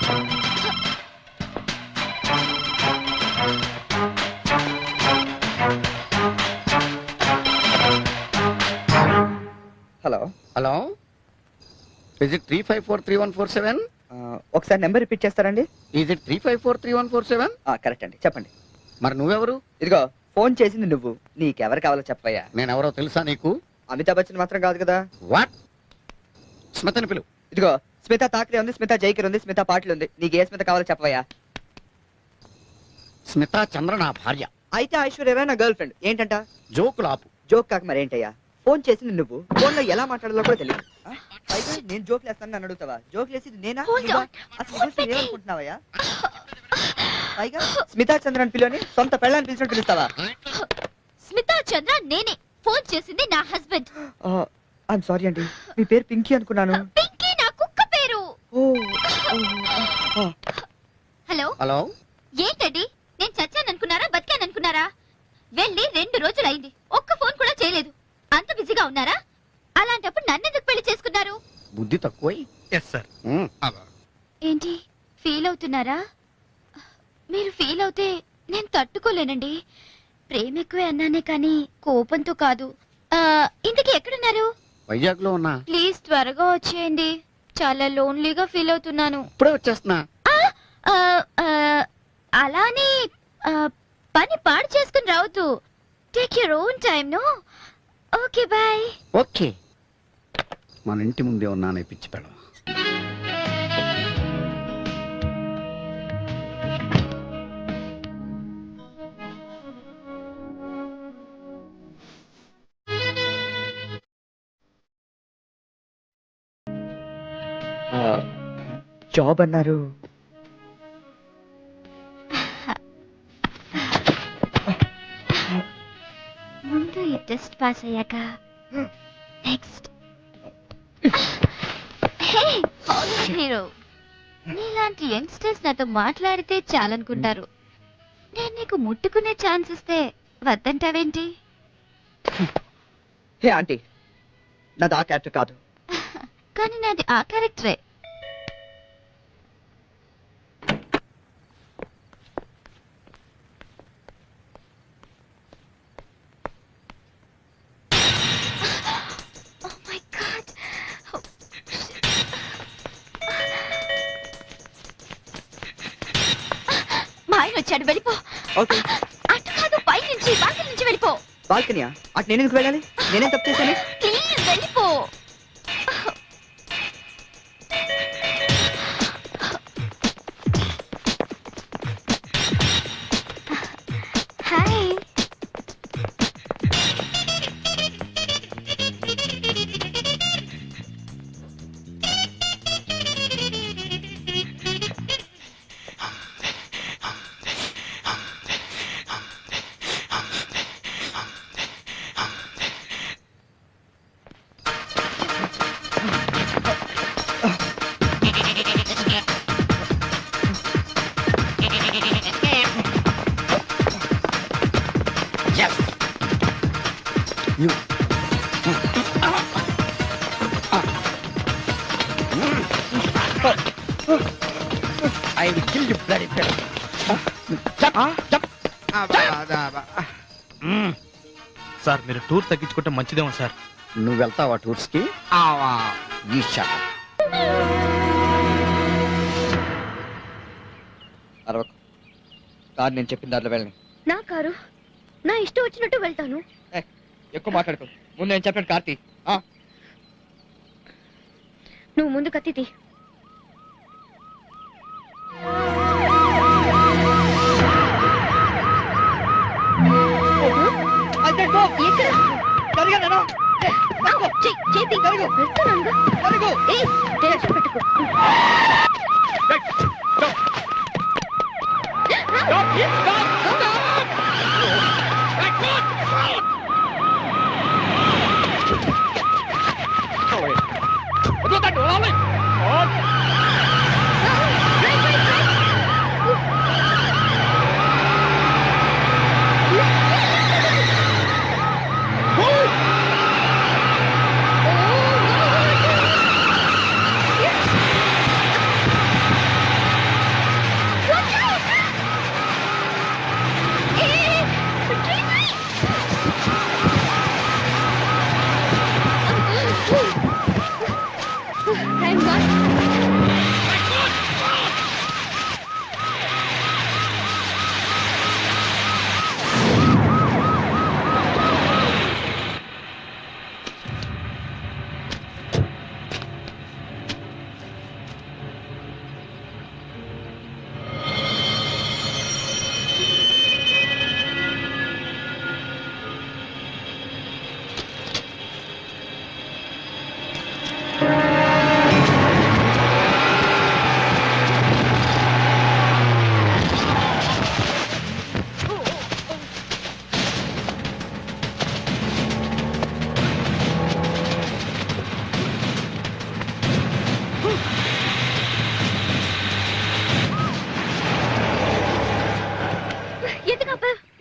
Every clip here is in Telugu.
Hello hello, is it 3543147? ఒకసారి నెంబర్ రిపీట్ చేస్తారండి? Is it 3543147? కరెక్ట్ అండి, చెప్పండి. మరి నువ్వెవరు? ఇదిగో ఫోన్ చేసింది నువ్వు, నీకెవరు కావాలో చెప్పయ్యా. నేనెవరో తెలుసా నీకు? అమితాబ్ బచ్చన్ మాత్రం కాదు కదా. వాట్? స్మితని పిలు. ఇదిగో స్మిత ఠాక్రే ఉంది, స్మిత జైకర్ ఉంది, స్మిత పాటిల్ ఉంది. నీకు ఏ స్మిత కావాలో చెప్పయ్యా. స్మితా చంద్ర నా భార్య. అయితే ఐశ్వర్య నా గర్ల్ ఫ్రెండ్. ఏంటంట? జోకులు ఆపు. జోక్ కాక మరేంటయ్యా? ఫోన్ చేసింది నువ్వు, ఫోన్ లో ఎలా మాట్లాడాలో కూడా తెలియదు. అయితే నేను జోక్ లేస్తాను నన్ను అడుగుతావా? జోక్ లేసింది నేనా? అసలు ఏమనుకుంటున్నావయ్యా? పైగా స్మితా చంద్రన్ పిల్లని సొంత పెళ్ళాన్ని పిలిచినట్టు పిలుస్తావా? స్మితా చంద్ర నేనే. ఫోన్ చేసింది నా హస్బెండ్. ఐఎమ్ సారీ అండి, మీ పేరు పింకీ అనుకున్నాను. పింకీ నా కుక్క పేరు. హలో హలో, ఏంటండి? నేను చచ్చాననుకున్నారా బతికాననుకున్నారా? వెళ్ళి 2 రోజులు అయింది, ఒక్క ఫోన్ కూడా చేయలేదు. అంత బిజీగా ఉన్నారా? అలాంటప్పుడు నన్నెందుకు పెళ్లి చేసుకున్నారు? బుద్ధి తక్కువై. ఏంటి ఫీల్ అవుతున్నారా? మీరు ఫీల్ అవుతే నేను తట్టుకోలేనండి. ప్రేమ ఎక్కువే అన్నానే కానీ కోపంతో కాదు. ఇంతకీ ఎక్కడున్నారు? వైజాగ్ లో ఉన్నా. ప్లీజ్ త్వరగా వచ్చేయండి, చాలా లోన్లీగా ఫీల్ అవుతున్నాను. ఇప్పుడే వచ్చేస్తున్నా. అలానే పని పాడు చేసుకుని రావద్దు. Take your own time. No, okay bye. Okay. మన ఇంటి ముందే ఉన్నానే పిచ్చి పెళ్ళం. జాబ్ అన్నారు. ముందు ఈ టెస్ట్ పాస్ అయ్యాక నెక్స్ట్. హీరో, నీలాంటి యంగ్స్టర్స్ నాతో మాట్లాడితే చాలనుకుంటారు. నేను నీకు ముట్టుకునే ఛాన్స్ ఇస్తే వద్దంటావేంటి? హే ఆంటీ, నాది ఆ క్యారెక్టర్ కాదు. కానీ నాది ఆ క్యారెక్టరే. మా ఆయన వచ్చాడు, వెళ్ళిపో. ఓకే. అటు కాదు, పై నుంచి బాల్కనీ నుంచి వెళ్ళిపో. బాల్కనీయా? అటు నేను ఎందుకు వెళ్ళాలి? నేనేం తప్పు చేశాను? ప్లీజ్ వెళ్ళిపో. Hi. You. I will kill you, bloody fellow. Jump, jump. Sir, మీరు టూర్ తగ్గించుకుంటే మంచిదేమో సార్. నువ్వు వెళ్తావా టూర్స్ కి? అరవకు. కారు నేను చెప్పిన దాంట్లో వెళ్ళను. నా కారు, నా ఇష్టం వచ్చినట్టు వెళ్తాను. ఎక్కువ మాట్లాడుకో. ముందు నేను చెప్పాను కార్తీ. నువ్వు ముందు కత్తి.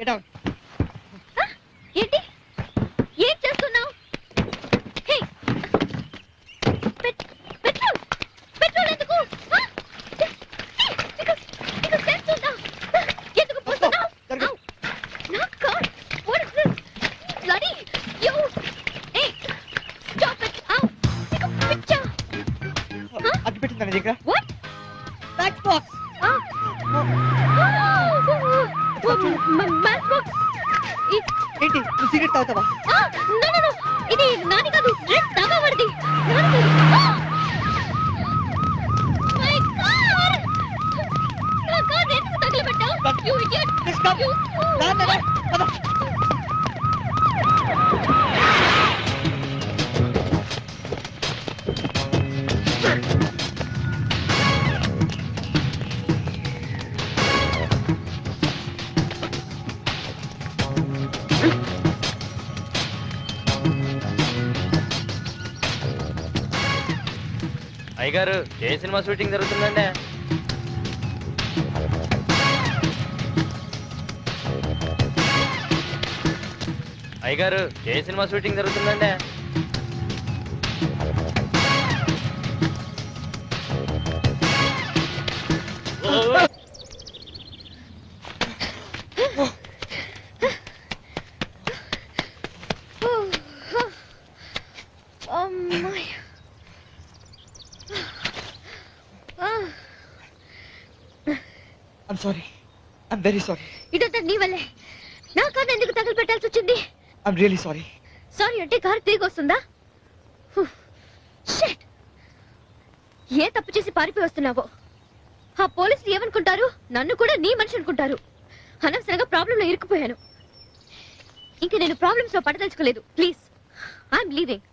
Get down. ఏంటి ఏం చేస్తున్నావు? పెట్రోల్ పెట్రోల్ ఎందుకు? ఎందుకు పోస్తున్నావు? నా car what is this? Bloody you! Hey, stop it! Ow! Take a picture! అగ్గి పెట్టిందా నీ దగ్గర? What? Match box. Match box! ఏంటి నువ్వు సిగరెట్ తాగుతావా? No. ఇది నాది కాదు. రెడ్ తాగా వాడిది. నాది కాదు. My car! నా కార్ ఎందుకు తగలబెట్టావు? You idiot! Let's stop. You fool! పద. అయ్యగారు ఏ సినిమా షూటింగ్ జరుగుతుందండి? అయ్యగారు ఏ సినిమా షూటింగ్ జరుగుతుందండి? అమ్మాయి. I'm sorry. I'm very sorry. ఇదంతా నీ వల్లే. నా కారు ఎందుకు తగలు పెట్టాల్సి వచ్చింది? I'm really sorry. సారీ అంటే కారు తిరిగి వస్తుందా? Shit! ఏ తప్పు చేసి పారిపోయి వస్తున్నావో? ఆ పోలీసులు ఏమనుకుంటారు? నన్ను కూడా నీ మనిషి అనుకుంటారు. అనవసరంగా ప్రాబ్లంలో ఇరుక్కుపోయాను. ఇంక నేను ప్రాబ్లమ్స్ లో పడదలుచుకోలేదు. Please, I'm leaving.